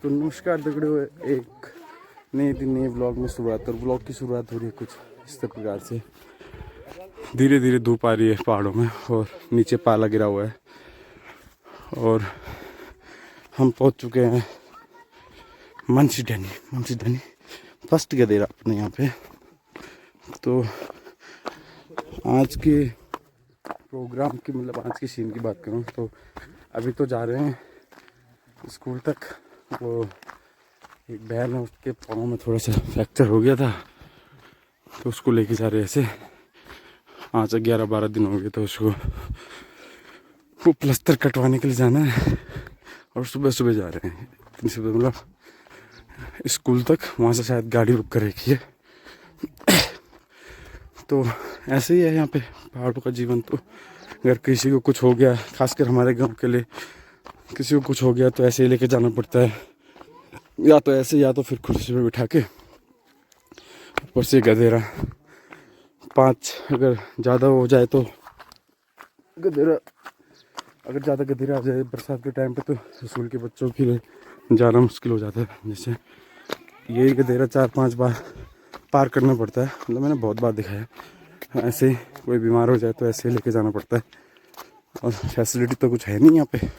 तो नमस्कार दगड़ो, एक नए दिन नए ब्लॉग में शुरुआत। और ब्लॉग की शुरुआत हो रही है कुछ इस प्रकार से। धीरे धीरे धूप आ रही है पहाड़ों में और नीचे पाला गिरा हुआ है और हम पहुंच चुके हैं मंसीढनी फर्स्ट गदेरा अपने यहाँ पे। तो आज के प्रोग्राम की मतलब आज की सीन की बात करूँ तो अभी तो जा रहे हैं स्कूल तक। वो एक बहन है, उसके पाँव में थोड़ा सा फ्रैक्चर हो गया था तो उसको लेके जा रहे हैं। ऐसे आज 11-12 दिन हो गए तो उसको वो प्लास्टर कटवाने के लिए जाना है और सुबह सुबह जा रहे हैं। इतनी सुबह मतलब स्कूल तक, वहाँ से शायद गाड़ी बुक कर रखी है। तो ऐसे ही है यहाँ पे पहाड़ों का जीवन। तो अगर किसी को कुछ हो गया, खासकर हमारे गांव के लिए किसी को कुछ हो गया तो ऐसे ही लेके जाना पड़ता है, या तो ऐसे या तो फिर कुर्सी पे बिठा के। ऊपर से गधेरा 5 अगर ज़्यादा हो जाए तो गधेरा, अगर ज़्यादा गधेरा आ जाए बरसात के टाइम पे तो स्कूल के बच्चों के लिए जाना मुश्किल हो जाता है। जैसे यही गधेरा 4-5 बार पार करना पड़ता है, मतलब मैंने बहुत बार देखा है। ऐसे ही कोई बीमार हो जाए तो ऐसे ही लेके जाना पड़ता है और फैसिलिटी तो कुछ है नहीं यहाँ पे।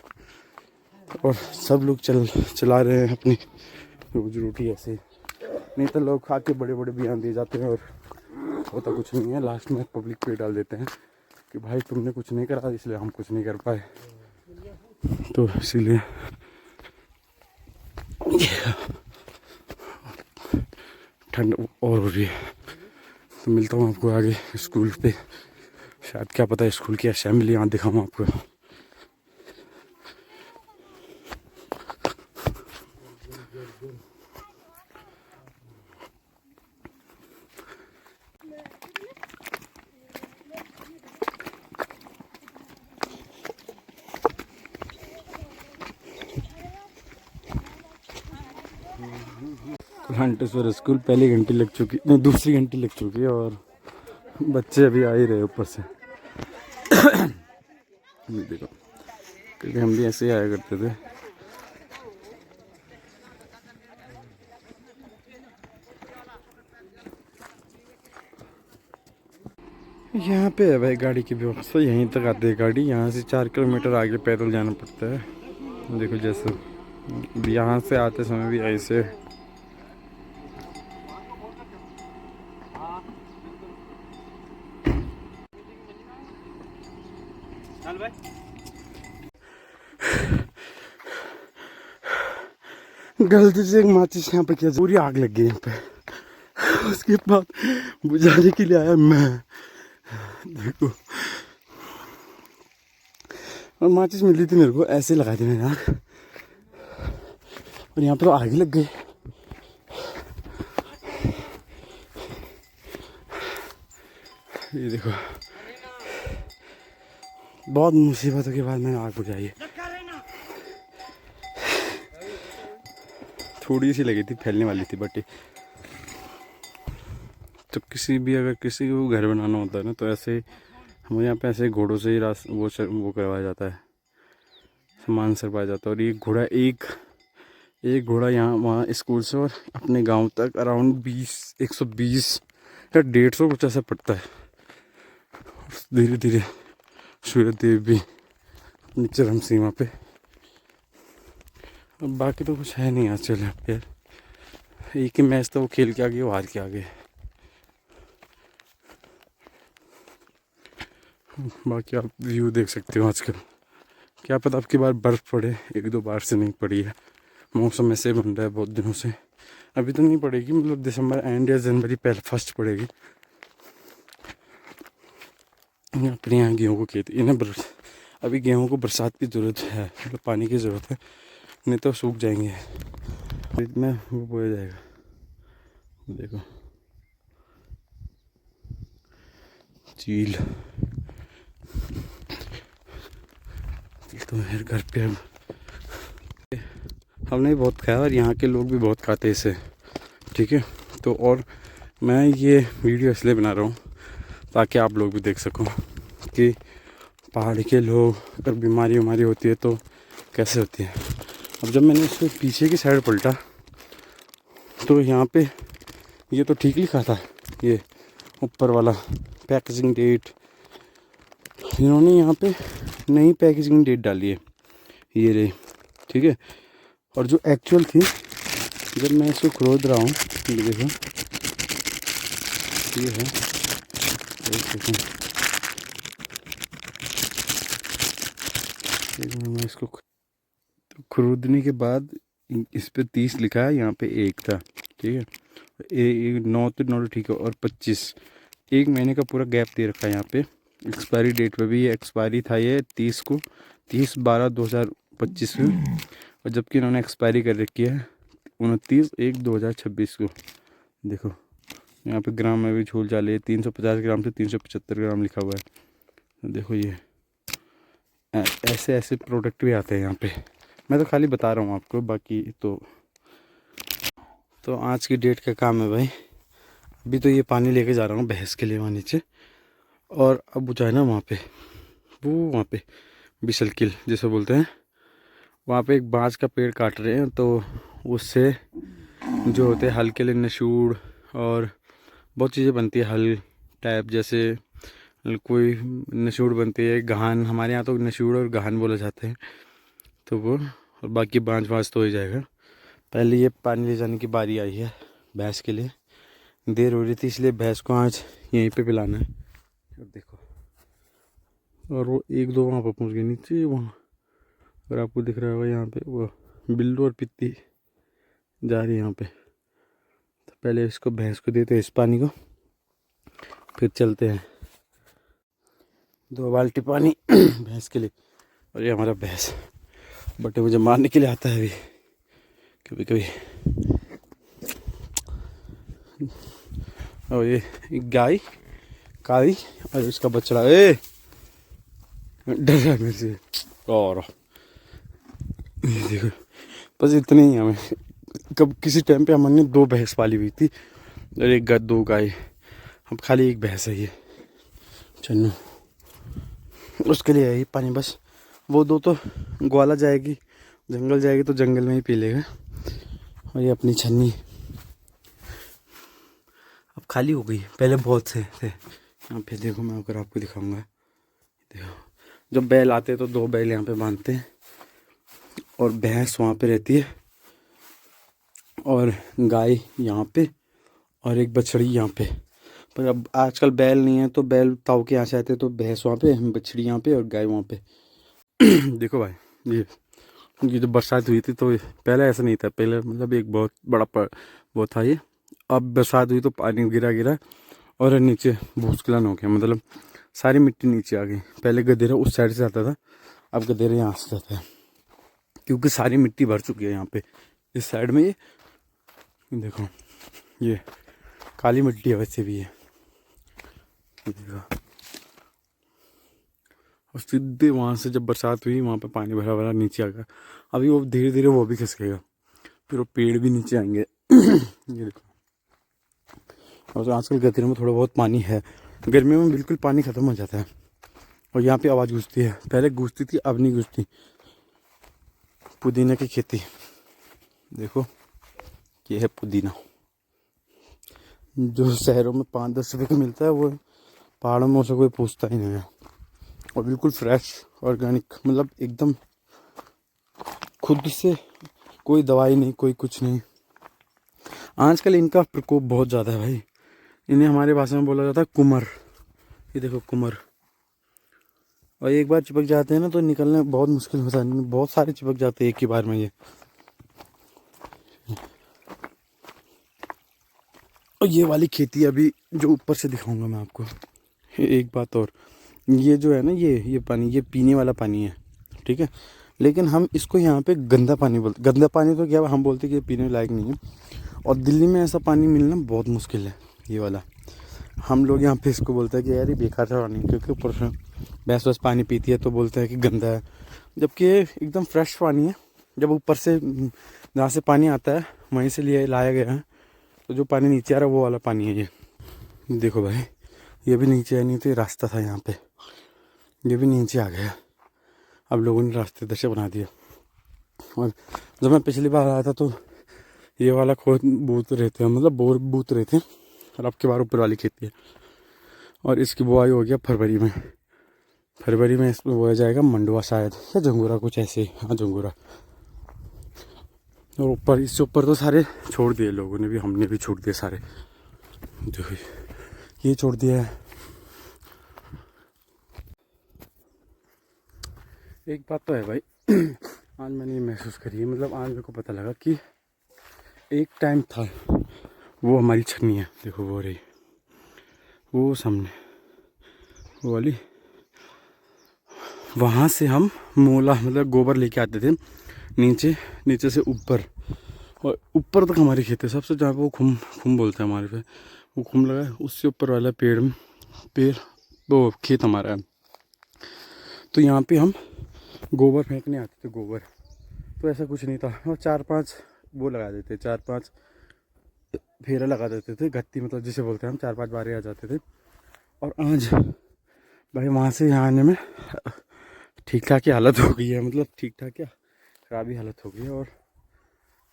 और सब लोग चला रहे हैं अपनी रोजी रोटी ऐसे। नहीं तो लोग खा के बड़े बड़े बयान दिए जाते हैं और होता कुछ नहीं है। लास्ट में पब्लिक पे डाल देते हैं कि भाई तुमने कुछ नहीं करा इसलिए हम कुछ नहीं कर पाए। तो इसीलिए ठंड और हो रही है। तो मिलता हूँ आपको आगे स्कूल पे, शायद क्या पता स्कूल की असेंबली यहाँ दिखाऊँ आपको। घंटेश्वर स्कूल पहली घंटी लग चुकी, नहीं दूसरी घंटी लग चुकी है और बच्चे अभी आ ही रहे ऊपर से। देखो क्योंकि हम भी ऐसे ही आया करते थे। यहाँ पे है भाई गाड़ी की व्यवस्था, यहीं तक आती है गाड़ी। यहाँ से 4 किलोमीटर आगे पैदल जाना पड़ता है। देखो जैसे यहाँ से आते समय भी ऐसे गलती से एक माचिस यहाँ पे किया, पूरी आग लग गई यहाँ पे। उसके बाद बुझाने के लिए आया मैं, देखो। और माचिस मिली थी मेरे को, ऐसे लगा दी मैंने आग और यहाँ पे तो आग लग गई। ये देखो बहुत मुसीबतों के बाद मैंने आग बुझाई है। थोड़ी सी लगी थी, फैलने वाली थी बट तो अगर किसी को घर बनाना होता है ना तो ऐसे हमारे यहाँ पे ऐसे घोड़ों से ही वो करवाया जाता है, सामान सरवाया जाता है। और एक घोड़ा यहाँ वहाँ स्कूल से और अपने गांव तक अराउंड 120 या 150 कुछ ऐसा पड़ता है। धीरे धीरे सूर्य देव भी अपनी चरम सीमा पे। अब बाकी तो कुछ है नहीं आजकल यार। एक ही मैच तो वो खेल के आ गए, वो हार के आ गए। बाकी आप व्यू देख सकते हो आजकल। क्या पता आपकी बार बर्फ़ पड़े, 1-2 बार से नहीं पड़ी है। मौसम ऐसे बन रहा है बहुत दिनों से। अभी तो नहीं पड़ेगी, मतलब दिसंबर एंड या जनवरी पहले फर्स्ट पड़ेगी। अपने यहाँ गेहूँ को खेती इन्हें अभी गेहूँ को बरसात की ज़रूरत है, मतलब पानी की ज़रूरत है, नहीं तो सूख जाएंगे। इतना वो बोया जाएगा। देखो चील तो यार घर पे हमने बहुत खाया और यहाँ के लोग भी बहुत खाते हैं इसे, ठीक है। तो और मैं ये वीडियो इसलिए बना रहा हूँ ताकि आप लोग भी देख सको कि पहाड़ के लोग अगर बीमारी होती है तो कैसे होती है। अब जब मैंने इसको पीछे की साइड पलटा तो यहाँ पे ये तो ठीक लिखा था, ये ऊपर वाला पैकेजिंग डेट, इन्होंने यहाँ पे नई पैकेजिंग डेट डाली है, ये रही, ठीक है। और जो एक्चुअल थी, जब मैं इसको खोद रहा हूँ, ये देखो, ये है, एक सेकंड, मैं इसको तो खरीदने के बाद इस पे 30 लिखा है, यहाँ पे 1 था, ठीक है। 9 तो 9 ठीक है, और 25, 1 महीने का पूरा गैप दे रखा है यहाँ पे। एक्सपायरी डेट पे भी ये एक्सपायरी था, ये 30 को, 30/12/2025 को, और जबकि इन्होंने एक्सपायरी कर रखी है 29/1/2026 को। देखो यहाँ पे ग्राम में भी झोल चाले 350 ग्राम से 375 ग्राम लिखा हुआ है। देखो ये ऐसे ऐसे प्रोडक्ट भी आते हैं यहाँ पे, मैं तो खाली बता रहा हूँ आपको, बाकी तो आज की डेट का काम है भाई। अभी तो ये पानी लेके जा रहा हूँ भैंस के लिए वहाँ नीचे, और अब वो जाए ना वहाँ पे बिसलकिल जिसे बोलते हैं, वहाँ पे एक बाँस का पेड़ काट रहे हैं, तो उससे जो होते हैं हल के लिए नशूड़ और बहुत चीज़ें बनती है, हल टाइप, जैसे कोई नशूड़ बनती है, गहान, हमारे यहाँ तो नशूड़ और गहान बोला जाते हैं, तो वो, और बाकी बाँझ तो हो ही जाएगा। पहले ये पानी ले जाने की बारी आई है भैंस के लिए, देर हो रही थी इसलिए भैंस को आज यहीं पे पिलाना है। और देखो, और वो 1-2 वहाँ पर पहुँच गए नीचे, वहाँ और आपको दिख रहा होगा यहाँ पे वो बिल्लू और पित्ती जा रही है यहाँ पे। तो पहले इसको भैंस को देते हैं इस पानी को, फिर चलते हैं। 2 बाल्टी पानी भैंस के लिए, और ये हमारा भैंस बटे मुझे मारने के लिए आता है अभी कभी कभी। और ये गाय काली और इसका बछड़ा, डर रहा है मेरे से। और ये देखो, बस इतने ही हमें, कब किसी टाइम पे हमने 2 भैंस पाली हुई थी और 2 गाय, अब खाली 1 भैंस है ये चन्नू, उसके लिए यही पानी बस। वो 2 तो ग्वाला जाएगी, जंगल जाएगी तो जंगल में ही पी लेगा, और ये अपनी छन्नी अब खाली हो गई, पहले बहुत से थे यहाँ पे। देखो मैं अगर आपको दिखाऊंगा, देखो जब बैल आते हैं तो 2 बैल यहाँ पे बांधते हैं, और भैंस वहाँ पे रहती है, और गाय यहाँ पे, और 1 बछड़ी यहाँ पे। पर अब आजकल बैल नहीं है, तो बैल ताऊ के यहाँ से आते हैं, तो भैंस वहाँ पे, बछड़ी यहाँ पे और गाय वहाँ पे। देखो भाई, ये जो बरसात हुई थी तो पहले ऐसा नहीं था, पहले मतलब एक बहुत बड़ा वो था ये, अब बरसात हुई तो पानी गिरा और नीचे भूस्खलन हो गया, मतलब सारी मिट्टी नीचे आ गई। पहले गधेरा उस साइड से आता था, अब गधेरा यहाँ से जाता है, क्योंकि सारी मिट्टी भर चुकी है यहाँ पे इस साइड में। ये देखो ये काली मिट्टी है वैसे भी, ये देखो। और सीधे वहाँ से जब बरसात हुई वहाँ पे पानी भरा भरा नीचे आ गया, अभी वो धीरे धीरे वो भी खिसकेगा, फिर वो पेड़ भी नीचे आएंगे। ये देखो, और तो आजकल गधेरे में थोड़ा बहुत पानी है, गर्मियों में बिल्कुल पानी ख़त्म हो जाता है, और यहाँ पे आवाज़ गूंजती है, पहले गूंजती थी अब नहीं गूंजती। पुदीना की खेती देखो, ये है पुदीना, जो शहरों में 5-10 रुपये का मिलता है, वो पहाड़ों में उसे कोई पूछता ही नहीं है, और बिल्कुल फ्रेश ऑर्गेनिक, मतलब एकदम खुद से, कोई दवाई नहीं, कोई कुछ नहीं। आजकल इनका प्रकोप बहुत ज़्यादा है भाई, इन्हें हमारे भाषा में बोला जाता है कुमर। ये देखो कुमर, और एक बार चिपक जाते हैं ना तो निकलना बहुत मुश्किल होता है, बहुत सारे चिपक जाते हैं एक ही बार में ये। और ये वाली खेती अभी जो ऊपर से दिखाऊंगा मैं आपको। एक बात और, ये जो है ना, ये पानी, ये पीने वाला पानी है, ठीक है, लेकिन हम इसको यहाँ पे गंदा पानी बोलते। गंदा पानी तो क्या हम बोलते कि ये पीने लायक नहीं है, और दिल्ली में ऐसा पानी मिलना बहुत मुश्किल है, ये वाला। हम लोग यहाँ पे इसको बोलते हैं कि यार ये बेकार सा पानी, क्योंकि ऊपर से भैंस वैस पानी पीती है तो बोलते हैं कि गंदा है, जबकि ये एकदम फ्रेश पानी है। जब ऊपर से जहाँ से पानी आता है वहीं से लाया गया है, तो जो पानी नीचे आ रहा है वो वाला पानी है ये। देखो भाई, ये भी नीचे है, नहीं तो ये रास्ता था यहाँ पे, ये भी नीचे आ गया, अब लोगों ने रास्ते इधर से बना दिया। और जब मैं पिछली बार आया था तो ये वाला खोद बूत रहे थे, मतलब बोर बूत रहे थे, और अब की बार ऊपर वाली खेती है। और इसकी बुआई हो गया फरवरी में। फरवरी में इसमें बोया जाएगा मंडुआ शायद, या झंगोरा, कुछ ऐसे। हाँ, झंगोरा। और ऊपर, इससे ऊपर तो सारे छोड़ दिए लोगों ने भी, हमने भी छोड़ दिए सारे। देखो ये छोड़ दिया है। एक बात तो है भाई, आज मैंने ये महसूस करी है, मतलब आज मेरे को पता लगा कि एक टाइम था, वो हमारी छन्नी है, देखो वो रही, वो सामने वो वाली, वहाँ से हम मोला मतलब गोबर लेके आते थे नीचे, नीचे से ऊपर, और ऊपर तक हमारी खेत है सबसे, जहाँ पे वो खुम खुम बोलते हैं हमारे पे, वो खुम लगा है, उससे ऊपर वाला पेड़ वो खेत हमारा है। तो यहाँ पे हम गोबर फेंकने आते थे, गोबर। तो ऐसा कुछ नहीं था, और 4-5 वो लगा देते, 4-5 फेरा लगा देते थे, गत्ती मतलब जिसे बोलते हैं हम, 4-5 बारे आ जाते थे। और आज भाई वहाँ से यहाँ आने में ठीक ठाक ही हालत हो गई है, मतलब ठीक ठाक क्या, खराब ही हालत हो गई है। और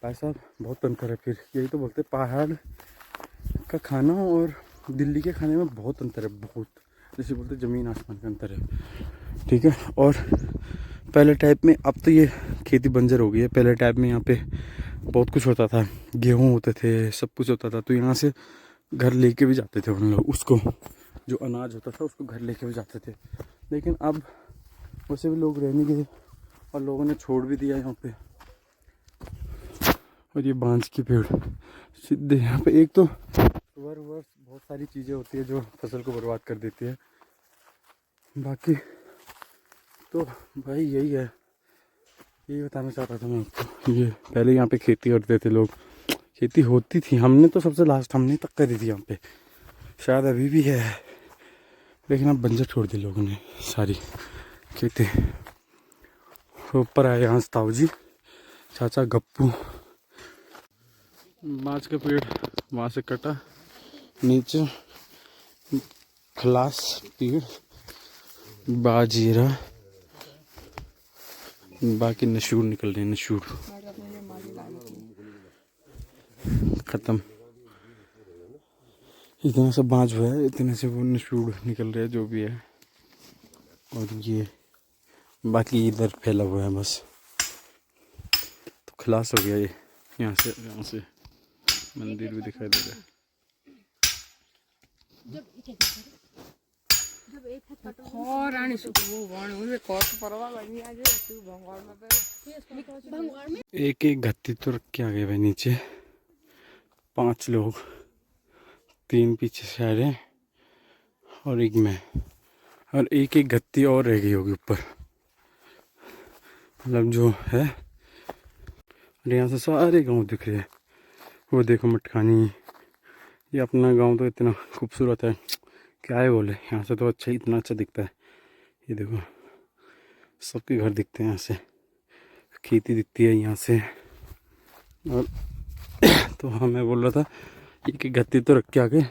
भाई साहब बहुत अंतर है, फिर यही तो बोलते हैं, पहाड़ का खाना और दिल्ली के खाने में बहुत अंतर है, बहुत, जैसे बोलते ज़मीन आसमान का अंतर है, ठीक है। और पहले टाइप में, अब तो ये खेती बंजर हो गई है, पहले टाइप में यहाँ पे बहुत कुछ होता था, गेहूँ होते थे, सब कुछ होता था। तो यहाँ से घर लेके भी जाते थे उन लोग, उसको जो अनाज होता था उसको घर लेके भी जाते थे। लेकिन अब वैसे भी लोग रह नहीं गए, और लोगों ने छोड़ भी दिया यहाँ पे। और ये बांस की पेड़ सीधे यहाँ पे, एक तो सुअर बहुत सारी चीज़ें होती है जो फसल को बर्बाद कर देती है। बाकी तो भाई यही है, यही बताना चाहता था मैं आपको। ये पहले यहाँ पे खेती करते थे लोग, खेती होती थी, हमने तो सबसे लास्ट हमने तक करी थी यहाँ पे, शायद अभी भी है, लेकिन अब बंजर छोड़ दी लोगों ने सारी खेती। ऊपर आए यहाँ से ताऊ जी, चाचा गप्पू, बाँस का पेड़ वहाँ से कटा, नीचे खलास पेड़, बाजीरा, बाकी नशूर निकल रहे हैं, नशूर खत्म। इतना सा बाँझ हुआ है, इतने से वो नशूर निकल रहे हैं, जो भी है। और ये बाकी इधर फैला हुआ है बस, तो खलास हो गया ये। यहाँ से मंदिर भी दिखाई दे रहा है। एक एक गत्ती तो रख के आ गए भाई नीचे, 5 लोग, 3 पीछे से आ रहे हैं और एक मैं, और एक एक गत्ती और रह गई होगी ऊपर, मतलब जो है। और यहाँ से सारे गांव दिख रहे हैं, वो देखो मटखानी, ये अपना गांव तो इतना खूबसूरत है, क्या है बोले, यहाँ से तो अच्छा, इतना अच्छा दिखता है। ये देखो सबके घर दिखते हैं यहाँ से, खेती दिखती है यहाँ से। और तो हाँ, मैं बोल रहा था एक एक गत्ती तो रख के आ गए,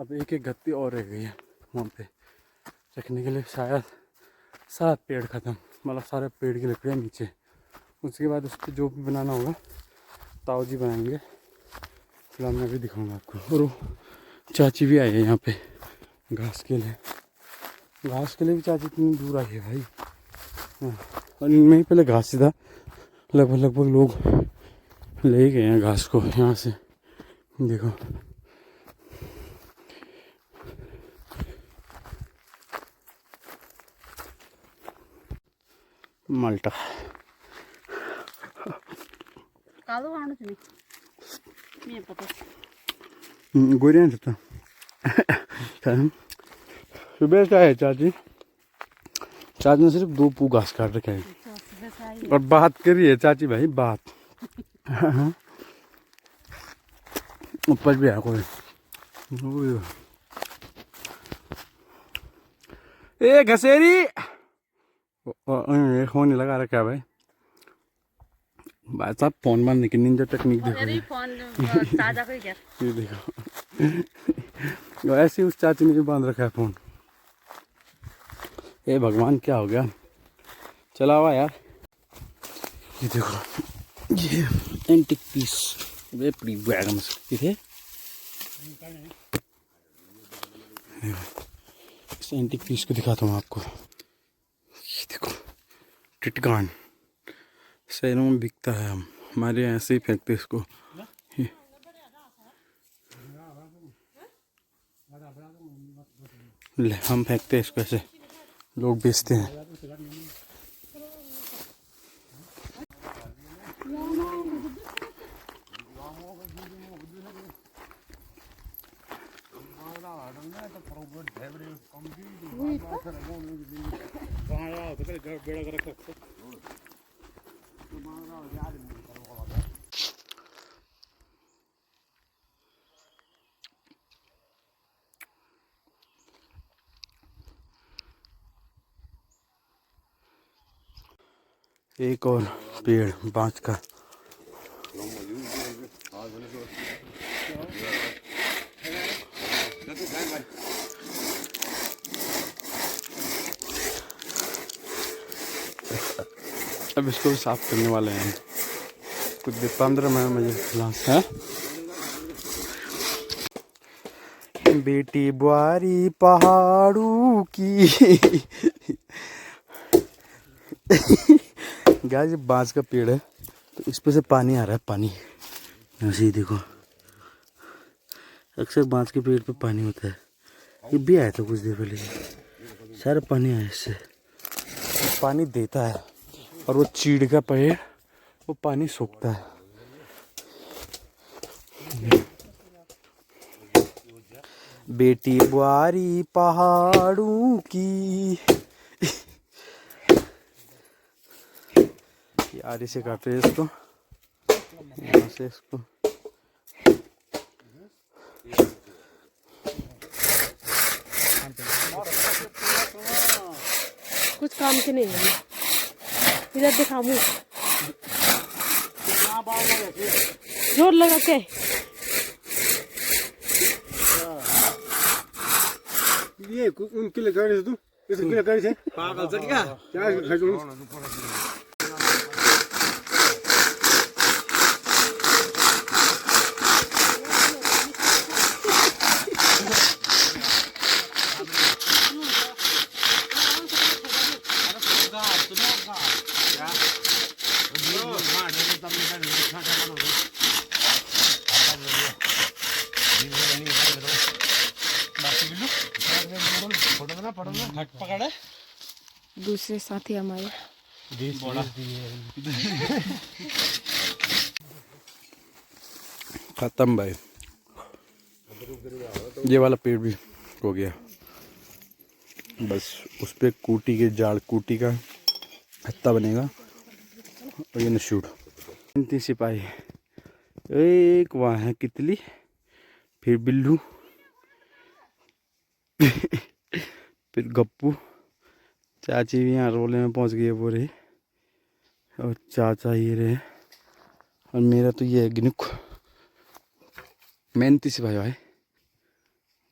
अब एक एक गत्ती और रह गई है वहाँ पे रखने के लिए। शायद सारा पेड़ ख़त्म, मतलब सारे पेड़ की लकड़ियाँ नीचे, उसके बाद उस पर जो भी बनाना होगा ताऊ जी बनाएंगे, फिलहाल मैं भी दिखाऊंगा आपको। और वो चाची भी आई है यहाँ पे घास के लिए, घास के लिए भी चाची इतनी दूर आई है भाई। हाँ, और इनमें ही पहले घास था, लगभग लोग ले गए हैं घास को यहाँ से, देखो। माल्टा गोरियां था सुबह का है चाची, चाची ने सिर्फ 2 पू घास काट रखे हैं और बात करी है चाची भाई, बात। ऊपर भी है कोई, ए घसेरी फोन नहीं लगा रखा है भाई। भाई साहब फोन बंद की निंजा टेक्निक देखो, ये देखो ऐसे उस चाची ने भी बांध रखा है फोन। ए भगवान क्या हो गया, चला हुआ यार। ये देखो, ये एंटिक पीस वे प्री वैगन्स इथे इस एंटिक पीस को दिखाता हूँ आपको। ये देखो टिटकान शहरों में बिकता है, हम हमारे यहाँ ऐसे ही फेंकते इसको। ले हम फेंकते हैं इसको, ऐसे लोग बेचते हैं। एक और पेड़ बांस का। अब इसको भी साफ करने वाले हैं कुछ 15 मिनट में लास्ट है। बेटी बुआरी पहाड़ों की गाइस ये बांस का पेड़ है तो इस पे से पानी आ रहा है, पानी ऐसे ही देखो। अक्सर बांस के पेड़ पे पानी होता है, ये भी आया था कुछ देर पहले, सारा पानी आया इससे, पानी देता है। और वो चीड़ का पेड़ वो पानी सोखता है। बेटी बुआरी पहाड़ों की यार इसे काटे इसको यहाँ से इसको। कुछ काम के नहीं है, इधर दिखाऊं जोर लगा के। ये उनके लिए गाड़ी से तू इसे क्या गाड़ी से पागल चल गया क्या खजूर। दूसरे साथी हमारे खत्म भाई, ये वाला पेड़ भी हो गया। बस उस पे कूटी के जाड़ कूटी का हत्ता बनेगा और ये नशूड़ 3 सिपाही, एक वहाँ है तितली, फिर बिल्लू फिर गप्पू, चाची भी यहाँ रोले में पहुँच गई है पूरे, और चाचा ये रहे, और मेरा तो ये है गिनुक। 35 सिपाही भाई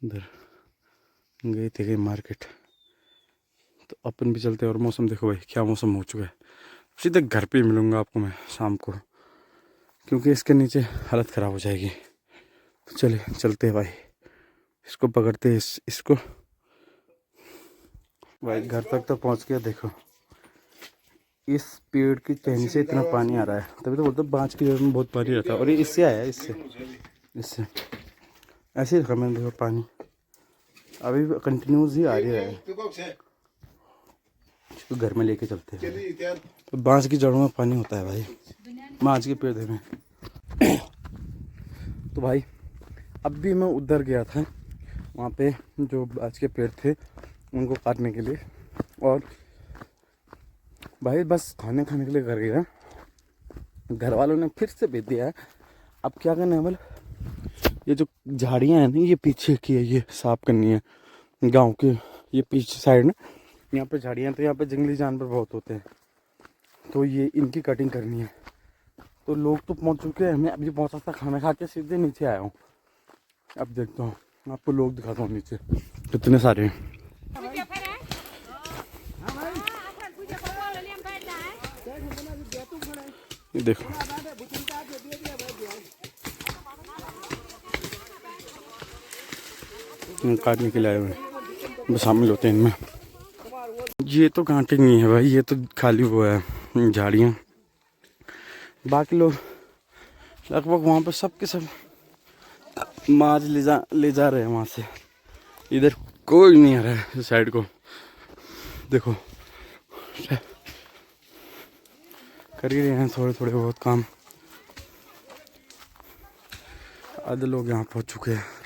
उधर गए थे कहीं मार्केट। तो अपन भी चलते हैं। और मौसम देखो भाई क्या मौसम हो चुका है। सीधे घर पे ही मिलूँगा आपको मैं शाम को, क्योंकि इसके नीचे हालत ख़राब हो जाएगी। तो चलिए चलते हैं भाई, इसको पकड़ते हैं इसको भाई। घर तक तो पहुंच गया। देखो इस पेड़ की टहनी से इतना पानी आ रहा है, तभी तो बोलते बांस की जगह में बहुत पानी रहता है। और ये इससे आया है, इससे ऐसे ही रखा मैंने। देखो पानी अभी कंटिन्यूस ही आ रही है। इसको घर में लेके चलते हैं। तो बांस की जड़ों में पानी होता है भाई, बांस के पेड़ में। तो भाई अब भी मैं उधर गया था, वहाँ पे जो बांस के पेड़ थे उनको काटने के लिए। और भाई बस खाने के लिए कर गया, घर वालों ने फिर से भेज दिया है। अब क्या करना है, मतलब ये जो झाड़ियाँ हैं ना, ये पीछे की है, ये साफ करनी है गांव के। ये पीछे साइड ना, यहाँ पे झाड़ियाँ, तो यहाँ पे जंगली जानवर बहुत होते हैं, तो ये इनकी कटिंग करनी है। तो लोग तो पहुँच चुके हैं, मैं अभी पहुँचा था, खाना खा के सीधे नीचे आया हूँ। अब देखता हूँ, आपको लोग दिखाता हूँ नीचे कितने सारे हैं। ये देखो काटने के लिए आए हुए हैं, बस शामिल होते हैं इनमें। ये तो कांटे नहीं है भाई, ये तो खाली वो है झाड़ियाँ। बाकी लोग लगभग वहाँ पर सब के सब माज ले जा रहे हैं वहाँ से। इधर कोई नहीं आ रहा है इस साइड को। देखो कर ही रहे हैं थोड़े थोड़े बहुत काम। आधे लोग यहाँ पहुँच चुके हैं।